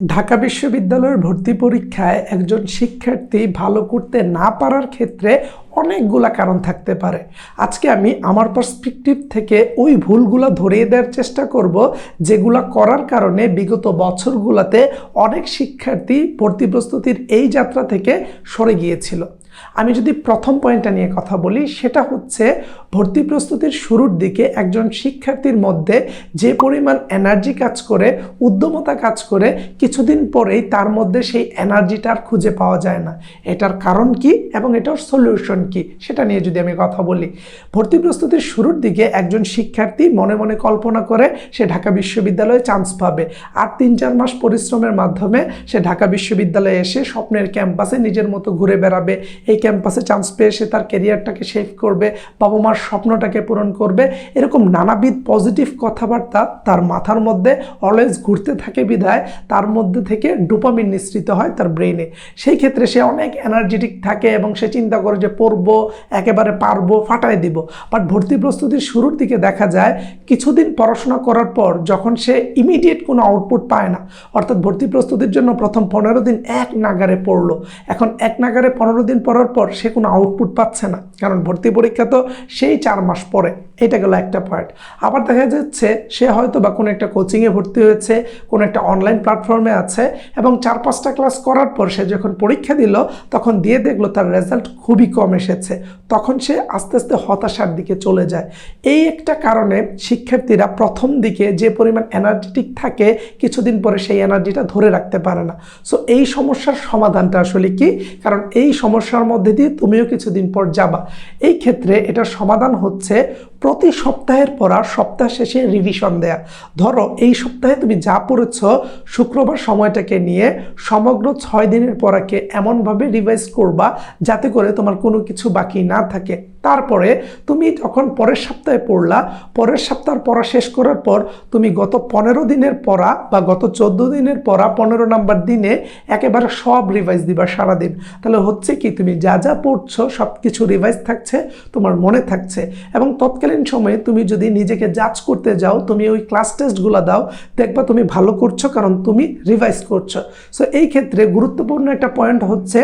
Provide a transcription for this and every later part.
ঢাকা বিশ্ববিদ্যালয়ের ভর্তি পরীক্ষায় একজন শিক্ষার্থী ভালো করতে না পারার ক্ষেত্রে অনেকগুলা কারণ থাকতে পারে। আজকে আমি আমার পার্সপেক্টিভ থেকে ওই ভুলগুলো ধরিয়ে দেওয়ার চেষ্টা করব, যেগুলো করার কারণে বিগত বছরগুলোতে অনেক শিক্ষার্থী ভর্তি প্রস্তুতির এই যাত্রা থেকে সরে গিয়েছিল। আমি যদি প্রথম পয়েন্টটা নিয়ে কথা বলি, সেটা হচ্ছে ভর্তি প্রস্তুতির শুরুর দিকে একজন শিক্ষার্থীর মধ্যে যে পরিমাণ এনার্জি কাজ করে, উদ্যমতা কাজ করে, কিছুদিন পরেই তার মধ্যে সেই এনার্জিটা আর খুঁজে পাওয়া যায় না। এটার কারণ কি এবং এটার সলিউশন কি, সেটা নিয়ে যদি আমি কথা বলি। ভর্তি প্রস্তুতির শুরুর দিকে একজন শিক্ষার্থী মনে মনে কল্পনা করে সে ঢাকা বিশ্ববিদ্যালয়ে চান্স পাবে, আর ৩-৪ মাস পরিশ্রমের মাধ্যমে সে ঢাকা বিশ্ববিদ্যালয়ে এসে স্বপ্নের ক্যাম্পাসে নিজের মতো ঘুরে বেড়াবে, এই ক্যাম্পাসে চান্স পেয়ে সে তার ক্যারিয়ারটাকে শেপ করবে, বাবা মার স্বপ্নটাকে পূরণ করবে। এরকম নানাবিধ পজিটিভ কথাবার্তা তার মাথার মধ্যে অলওয়েজ ঘুরতে থাকে বিধায় তার মধ্যে থেকে ডোপামিন নিঃসৃত হয় তার ব্রেইনে। সেই ক্ষেত্রে সে অনেক এনার্জেটিক থাকে এবং সে চিন্তা করে যে পড়বো, একেবারে পারবো, ফাটায় দিব। বাট ভর্তি প্রস্তুতির শুরুর দিকে দেখা যায় কিছুদিন পড়াশোনা করার পর যখন সে ইমিডিয়েট কোনো আউটপুট পায় না, অর্থাৎ ভর্তি প্রস্তুতির জন্য প্রথম 15 দিন এক নাগারে পড়লো, এখন এক নাগারে 15 দিন পড়ার পর সে কোনো আউটপুট পাচ্ছে না, কারণ ভর্তি পরীক্ষা তো সেই 4 মাস পরে। এটা গেল একটা পয়েন্ট। আবার দেখা যাচ্ছে সে হয়তো বা কোনো একটা কোচিংয়ে ভর্তি হয়েছে, কোনো একটা অনলাইন প্ল্যাটফর্মে আছে, এবং 4-5টা ক্লাস করার পর সে যখন পরীক্ষা দিল তখন দিয়ে দেখলো তার রেজাল্ট খুবই কম এসেছে। তখন সে আস্তে আস্তে হতাশার দিকে চলে যায়। এই একটা কারণে শিক্ষার্থীরা প্রথম দিকে যে পরিমাণ এনার্জেটিক থাকে, কিছুদিন পরে সেই এনার্জিটা ধরে রাখতে পারে না। সো এই সমস্যার সমাধানটা আসলে কি? কারণ এই সমস্যার মধ্যে দিয়ে তুমিও কিছুদিন পর যাবা। এই ক্ষেত্রে এটার সমাধান হচ্ছে প্রতি সপ্তাহের পড়া সপ্তাহ শেষে রিভিশন দেয়া। ধরো এই সপ্তাহে তুমি যা পড়েছ, শুক্রবার সময়টাকে নিয়ে সমগ্র 6 দিনের পড়াকে এমনভাবে রিভাইজ করবা যাতে করে তোমার কোনো কিছু বাকি না থাকে। তারপরে তুমি যখন পরের সপ্তাহে পড়লা, পরের সপ্তাহের পড়া শেষ করার পর তুমি গত 15 দিনের পড়া বা গত 14 দিনের পড়া 15 নাম্বার দিনে একেবারে সব রিভাইজ দিবা সারাদিন। তাহলে হচ্ছে কি, তুমি যা যা পড়ছো সব কিছু রিভাইজ থাকছে, তোমার মনে থাকছে, এবং তৎকালীন সময়ে তুমি যদি নিজেকে জাজ করতে যাও, তুমি ওই ক্লাস টেস্টগুলো দাও, দেখবা তুমি ভালো করছো, কারণ তুমি রিভাইজ করছো। সো এই ক্ষেত্রে গুরুত্বপূর্ণ একটা পয়েন্ট হচ্ছে,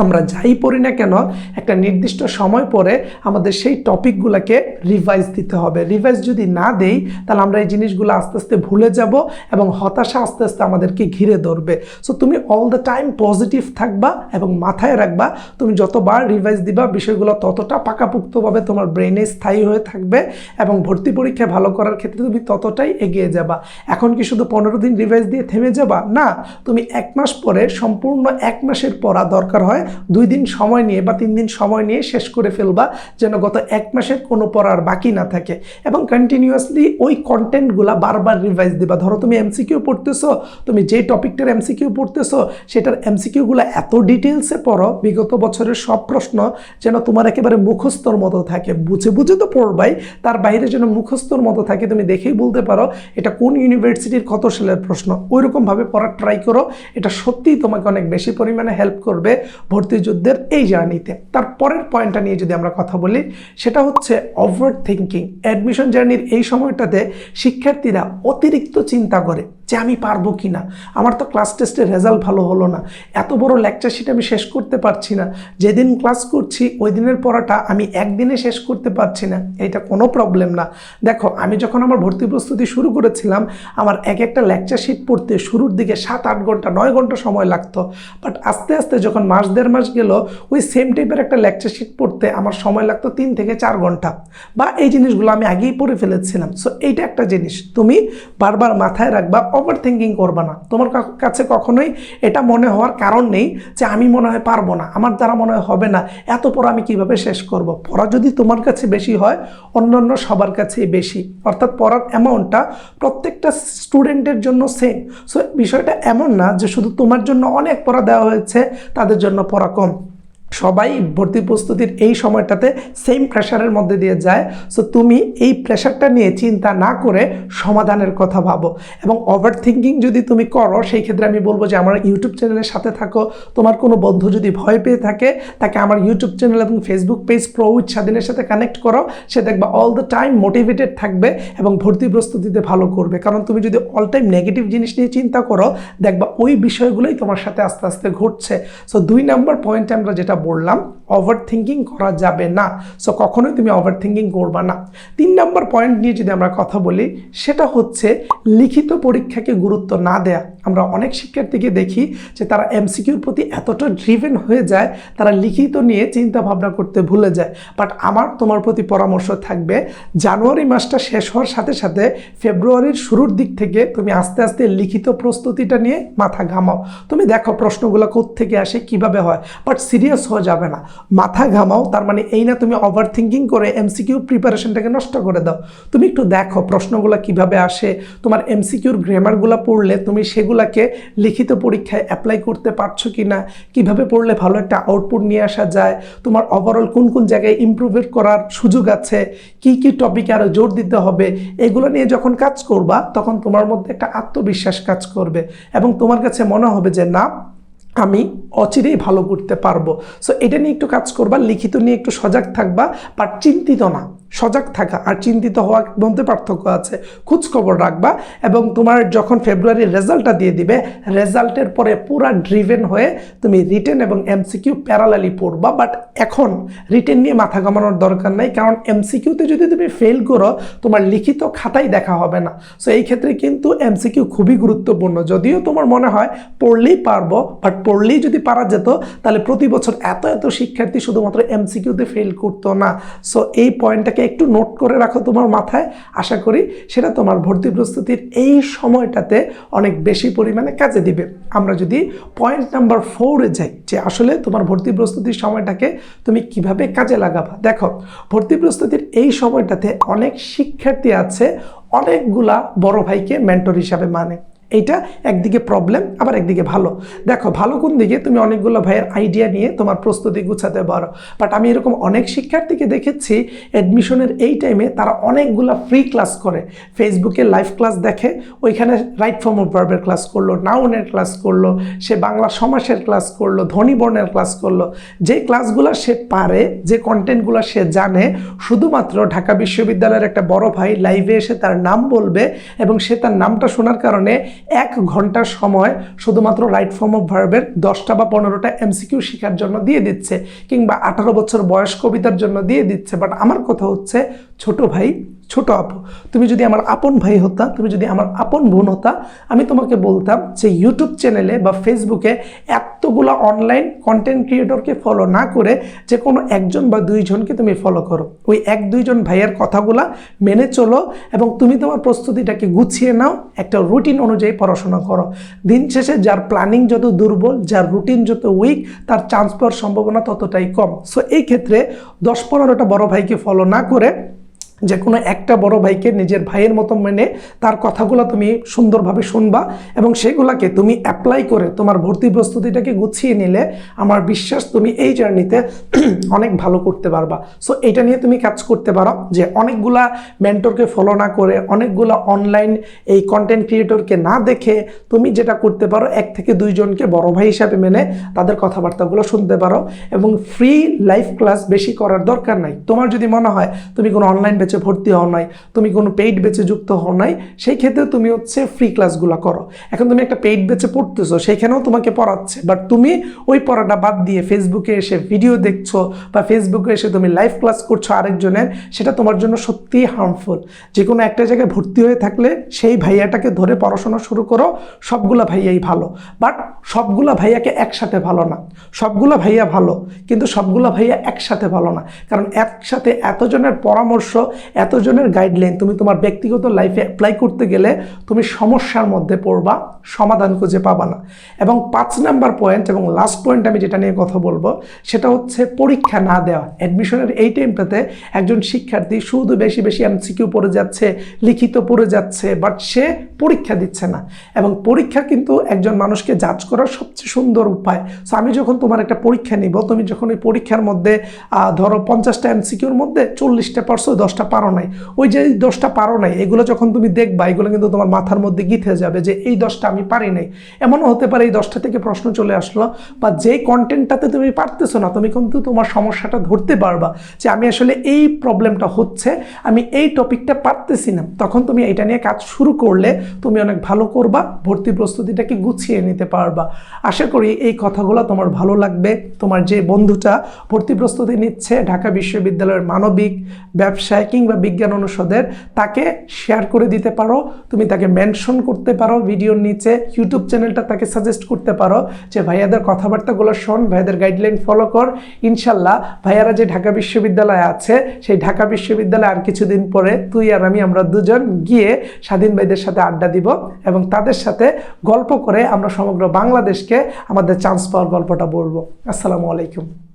আমরা যাই পড়ি না কেন একটা নির্দিষ্ট সময় পরে আমাদের সেই টপিকগুলোকে রিভাইজ দিতে হবে। রিভাইজ যদি না দেই তাহলে আমরা এই জিনিসগুলো আস্তে আস্তে ভুলে যাব এবং হতাশা আস্তে আস্তে আমাদেরকে ঘিরে ধরবে। সো তুমি অল দ্য টাইম পজিটিভ থাকবা এবং মাথায় রাখবা তুমি যতবার রিভাইজ দিবা বিষয়গুলো ততটা পাকাপোক্তভাবে তোমার ব্রেনে স্থায়ী হয়ে থাকবে এবং ভর্তি পরীক্ষায় ভালো করার ক্ষেত্রে তুমি ততটাই এগিয়ে যাবা। এখন কি শুধু 15 দিন রিভাইজ দিয়ে থেমে যাবা? না, তুমি 1 মাস পরে সম্পূর্ণ 1 মাসের পড়া দরকার হয় 2 দিন সময় নিয়ে বা 3 দিন সময় নিয়ে শেষ করে ফেলবা, যেন গত 1 মাসের কোনো পড়ার বাকি না থাকে, এবং কন্টিনিউয়াসলি ওই কন্টেন্টগুলা বারবার রিভাইজ দিবা। ধরো তুমি এমসিকিউ পড়তেছো, তুমি যে টপিকটার এমসিকিউ পড়তেছো সেটার এমসিকিউগুলো এত ডিটেলসে পড়ো, বিগত বছরের সব প্রশ্ন যেন তোমার একেবারে মুখস্থর মতো থাকে। বুঝে বুঝে তো পড়বাই, তার বাইরে যেন মুখস্থর মতো থাকে, তুমি দেখেই বলতে পারো এটা কোন ইউনিভার্সিটির কত সালের প্রশ্ন। ওইরকমভাবে পড়ার ট্রাই করো, এটা সত্যিই তোমাকে অনেক বেশি পরিমাণে হেল্প করবে ভর্তি যুদ্ধের এই জার্নিতে। তারপরের পয়েন্টটা নিয়ে যদি আমরা কথা বলি, সেটা হচ্ছে ওভার থিঙ্কিং। অ্যাডমিশন জার্নির এই সময়টাতে শিক্ষার্থীরা অতিরিক্ত চিন্তা করে যে আমি পারবো কি না, আমার তো ক্লাস টেস্টের রেজাল্ট ভালো হলো না, এত বড় লেকচার শিট আমি শেষ করতে পারছি না, যেদিন ক্লাস করছি ওই দিনের পড়াটা আমি একদিনে শেষ করতে পারছি না। এটা কোনো প্রবলেম না। দেখো, আমি যখন আমার ভর্তি প্রস্তুতি শুরু করেছিলাম, আমার এক একটা লেকচার শিট পড়তে শুরুর দিকে 7-8 ঘন্টা 9 ঘন্টা সময় লাগতো। বাট আস্তে আস্তে যখন মাস 1.5 মাস গেল, ওই সেম টাইপের একটা লেকচার শিট পড়তে আমার সময় লাগতো 3 থেকে 4 ঘন্টা, বা এই জিনিসগুলো আমি আগেই পড়ে ফেলেছিলাম। সো এইটা একটা জিনিস তুমি বারবার মাথায় রাখবা, ওভার থিঙ্কিং করবা না। তোমার কাছে কখনোই এটা মনে হওয়ার কারণ নেই যে আমি মনে হয় পারবো না, আমার দ্বারা মনে হয় হবে না, এত পড়া আমি কিভাবে শেষ করব। পড়া যদি তোমার কাছে বেশি হয়, অন্যান্য সবার কাছেই বেশি, অর্থাৎ পড়ার অ্যামাউন্টটা প্রত্যেকটা স্টুডেন্টের জন্য সেম। সো বিষয়টা এমন না যে শুধু তোমার জন্য অনেক পড়া দেওয়া হয়েছে, তাদের জন্য পড়া কম। সবাই ভর্তি প্রস্তুতির এই সময়টাতে সেম প্রেশারের মধ্যে দিয়ে যায়। সো তুমি এই প্রেশারটা নিয়ে চিন্তা না করে সমাধানের কথা ভাবো। এবং ওভার থিঙ্কিং যদি তুমি করো, সেই ক্ষেত্রে আমি বলবো যে আমার ইউটিউব চ্যানেলের সাথে থাকো। তোমার কোনো বন্ধু যদি ভয় পেয়ে থাকে, তাকে আমার ইউটিউব চ্যানেল এবং ফেসবুক পেজ প্রো উইথ স্বাধীনের সাথে কানেক্ট করো। সে দেখবা অল দ্য টাইম মোটিভেটেড থাকবে এবং ভর্তি প্রস্তুতিতে ভালো করবে। কারণ তুমি যদি অল টাইম নেগেটিভ জিনিস নিয়ে চিন্তা করো, দেখবা ওই বিষয়গুলোই তোমার সাথে আস্তে আস্তে ঘটছে। সো 2 নম্বর পয়েন্টে আমরা যেটা বললাম, ওভার থিঙ্কিং করা যাবে না। সো কখনোই তুমি ওভার থিঙ্কিং করবা না। 3 নম্বর পয়েন্ট নিয়ে যদি আমরা কথা বলি, সেটা হচ্ছে লিখিত পরীক্ষাকে গুরুত্ব না দেয়া। আমরা অনেক শিক্ষার্থীকে দেখি যে তারা এমসিকিউর প্রতি এতটা ড্রিভেন হয়ে যায়, তারা লিখিত নিয়ে চিন্তা ভাবনা করতে ভুলে যায়। বাট আমার তোমার প্রতি পরামর্শ থাকবে, জানুয়ারি মাসটা শেষ হওয়ার সাথে সাথে ফেব্রুয়ারির শুরুর দিক থেকে তুমি আস্তে আস্তে লিখিত প্রস্তুতিটা নিয়ে মাথা ঘামাও। তুমি দেখো প্রশ্নগুলো কোত্থেকে আসে, কিভাবে হয়, বাট সিরিয়াস হয়ে যাবে না, মাথা ঘামাও। তার মানে এই না তুমি ওভার থিঙ্কিং করে এমসিকিউ প্রিপারেশনটাকে নষ্ট করে দাও। তুমি একটু দেখো প্রশ্নগুলো কিভাবে আসে, তোমার এমসিকিউর গ্রামারগুলো পড়লে তুমি সেগুলোকে লিখিত পরীক্ষায় অ্যাপ্লাই করতে পারছো কি না, কীভাবে পড়লে ভালো একটা আউটপুট নিয়ে আসা যায়, তোমার ওভারঅল কোন কোন জায়গায় ইমপ্রুভমেন্ট করার সুযোগ আছে, কি কি টপিকে আরও জোর দিতে হবে, এগুলো নিয়ে যখন কাজ করবা তখন তোমার মধ্যে একটা আত্মবিশ্বাস কাজ করবে এবং তোমার কাছে মনে হবে যে না, আমি অচিরেই ভালো করতে পারবো। সো এটা নিয়ে একটু কাজ করবা, লিখিত নিয়ে একটু সজাগ থাকবা, বাট চিন্তিত না। সজাগ থাকা আর চিন্তিত হওয়ার মধ্যে পার্থক্য আছে। খোঁজখবর রাখবা এবং তোমার যখন ফেব্রুয়ারির রেজাল্টটা দিয়ে দিবে, রেজাল্টের পরে পুরা ড্রিভেন হয়ে তুমি রিটেন এবং এমসিকিউ প্যারালালি পড়বা। বাট এখন রিটেন নিয়ে মাথা ঘামানোর দরকার নাই, কারণ এমসিকিউতে যদি তুমি ফেল করো, তোমার লিখিত খাতাই দেখা হবে না। সো এই ক্ষেত্রে কিন্তু এমসিকিউ খুবই গুরুত্বপূর্ণ। যদিও তোমার মনে হয় পড়লেই পারবো, বাট পড়লেই যদি পারা যেত, তাহলে প্রতি বছর এত এত শিক্ষার্থী শুধুমাত্র এমসিকিউতে ফেল করতো না। সো এই পয়েন্টটাকে একটু নোট করে রাখো তোমার মাথায়। আশা করি সেটা তোমার ভর্তি প্রস্তুতির এই সময়টাতে অনেক বেশি পরিমাণে কাজে দিবে। আমরা যদি পয়েন্ট নাম্বার 4-এ যাই, যে আসলে তোমার ভর্তি প্রস্তুতির সময়টাকে তুমি কিভাবে কাজে লাগাবা। দেখো, ভর্তি প্রস্তুতির এই সময়টাতে অনেক শিক্ষার্থী আছে অনেকগুলা বড় ভাইকে মেন্টর হিসাবে মানে। এইটা একদিকে প্রবলেম, আবার একদিকে ভালো। দেখো, ভালো কোন দিকে, তুমি অনেকগুলো ভাইয়ের আইডিয়া নিয়ে তোমার প্রস্তুতি গুছাতে পারো। বাট আমি এরকম অনেক শিক্ষার্থীকে দেখেছি অ্যাডমিশনের এই টাইমে তারা অনেকগুলো ফ্রি ক্লাস করে, ফেসবুকে লাইভ ক্লাস দেখে, ওইখানে রাইট ফর্ম অফ ভার্বের ক্লাস করলো, নাউনের ক্লাস করলো, সে বাংলা সমাসের ক্লাস করলো, ধ্বনিবর্ণের ক্লাস করলো। যে ক্লাসগুলো সে পারে, যে কন্টেন্টগুলো সে জানে, শুধুমাত্র ঢাকা বিশ্ববিদ্যালয়ের একটা বড় ভাই লাইভে এসে তার নাম বলবে এবং সে তার নামটা শোনার কারণে 1 ঘন্টার সময় শুধুমাত্র রাইট ফর্ম অফ ভার্বের 10টা বা 15টা এমসিকিউ শেখার জন্য দিয়ে দিচ্ছে, কিংবা 18 বছর বয়স কবিতার জন্য দিয়ে দিচ্ছে। বাট আমার কথা হচ্ছে, ছোট ভাই, ছোট আপু, তুমি যদি আমার আপন ভাই হতা, তুমি যদি আমার আপন বোন হতা, আমি তোমাকে বলতাম যে ইউটিউব চ্যানেলে বা ফেসবুকে এতগুলো অনলাইন কন্টেন্ট ক্রিয়েটরকে ফলো না করে যে কোনো 1জন বা 2জনকে তুমি ফলো করো। ওই 1-2জন ভাইয়ের কথাগুলা মেনে চলো এবং তুমি তোমার প্রস্তুতিটাকে গুছিয়ে নাও, একটা রুটিন অনুযায়ী পড়াশোনা করো। দিন শেষে যার প্ল্যানিং যত দুর্বল, যার রুটিন যত উইক, তার চান্স পাওয়ার সম্ভাবনা ততটাই কম। সো এই ক্ষেত্রে 10-15টা বড় ভাইকে ফলো না করে যে কোনো একটা বড় ভাইকে নিজের ভাইয়ের মতো মেনে তার কথাগুলো তুমি সুন্দরভাবে শুনবা এবং সেগুলোকে তুমি অ্যাপ্লাই করে তোমার ভর্তি প্রস্তুতিটাকে গুছিয়ে নিলে আমার বিশ্বাস তুমি এই জার্নিতে অনেক ভালো করতে পারবা। সো এটা নিয়ে তুমি কাজ করতে পারো, যে অনেকগুলা মেন্টরকে ফলো না করে, অনেকগুলা অনলাইন এই কন্টেন্ট ক্রিয়েটরকে না দেখে তুমি যেটা করতে পারো, 1 থেকে 2জনকে বড় ভাই হিসাবে মেনে তাদের কথাবার্তাগুলো শুনতে পারো এবং ফ্রি লাইভ ক্লাস বেশি করার দরকার নাই। তোমার যদি মনে হয় তুমি কোনো অনলাইন বেচে ভর্তি হও নাই, তুমি কোনো পেইড বেচে যুক্ত হও নাই, সেই ক্ষেত্রে তুমি হচ্ছে ফ্রি ক্লাসগুলো করো। এখন তুমি একটা পেইড বেচে পড়তেছো, সেইখানেও তোমাকে পড়াচ্ছে, বাট তুমি ওই পড়াটা বাদ দিয়ে ফেসবুকে এসে ভিডিও দেখছো বা ফেসবুকে এসে তুমি লাইভ ক্লাস করছো আরেকজনের, সেটা তোমার জন্য সত্যিই হার্মফুল। যে কোনো একটা জায়গায় ভর্তি হয়ে থাকলে সেই ভাইয়াটাকে ধরে পড়াশোনা শুরু করো, সবগুলা ভাইয়াই ভালো। বাট সবগুলা ভাইয়াকে একসাথে ভালো না, সবগুলা ভাইয়া ভালো কিন্তু সবগুলা ভাইয়া একসাথে ভালো না, কারণ একসাথে এতজনের পরামর্শ এতজনের গাইডলাইন তুমি তোমার ব্যক্তিগত লাইফে অ্যাপ্লাই করতে গেলে তুমি সমস্যার মধ্যে পড়বা, সমাধান খুঁজে পাবা না। এবং 5 নাম্বার পয়েন্ট এবং লাস্ট পয়েন্ট আমি যেটা নিয়ে কথা বলবো সেটা হচ্ছে পরীক্ষা না দেওয়া। অ্যাডমিশনের এই টাইমটাতে একজন শিক্ষার্থী শুধু বেশি বেশি এমসিকিউ পড়ে যাচ্ছে, লিখিত পড়ে যাচ্ছে, বাট সে পরীক্ষা দিচ্ছে না। এবং পরীক্ষা কিন্তু একজন মানুষকে জাজ করার সবচেয়ে সুন্দর উপায়। সো আমি যখন তোমার একটা পরীক্ষা নিব, তুমি যখন এই পরীক্ষার মধ্যে ধরো 50টা এমসিকিউর মধ্যে 40টা পারছো, 10টা পারো নাই, ওই যে 10টা পারো নাই এগুলো যখন তুমি দেখবা, এগুলো কিন্তু তোমার মাথার মধ্যে গিথে যাবে যে এই 10টা আমি পারি নাই। এমনও হতে পারে এই 10টা থেকে প্রশ্ন চলে আসলো, বা যেই কন্টেন্টটাতে তুমি পারতেছো না, তুমি কিন্তু তোমার সমস্যাটা ধরতে পারবা যে আমি আসলে এই প্রবলেমটা হচ্ছে, আমি এই টপিকটা পারতেছি না। তখন তুমি এটা নিয়ে কাজ শুরু করলে তুমি অনেক ভালো করবা, ভর্তি প্রস্তুতিটাকে গুছিয়ে নিতে পারবা। আশা করি এই কথাগুলো তোমার ভালো লাগবে। তোমার যে বন্ধুটা ভর্তি প্রস্তুতি নিচ্ছে ঢাকা বিশ্ববিদ্যালয়ের মানবিক, ব্যবসায় কিংবা বিজ্ঞান অনুষদের, তাকে শেয়ার করে দিতে পারো, তুমি তাকে মেনশন করতে পারো ভিডিওর নিচে, ইউটিউব চ্যানেলটা তাকে সাজেস্ট করতে পারো যে ভাইয়াদের কথাবার্তাগুলো শোন, ভাইয়াদের গাইডলাইন ফলো কর। ইনশাল্লাহ ভাইয়ারা যে ঢাকা বিশ্ববিদ্যালয়ে আছে সেই ঢাকা বিশ্ববিদ্যালয়ে আর কিছুদিন পরে তুই আর আমরা দুজন গিয়ে স্বাধীন ভাইদের সাথে আড্ডা দিব এবং তাদের সাথে গল্প করে আমরা সমগ্র বাংলাদেশকে আমাদের চান্স পাওয়ার গল্পটা বলবো। আসসালামু আলাইকুম।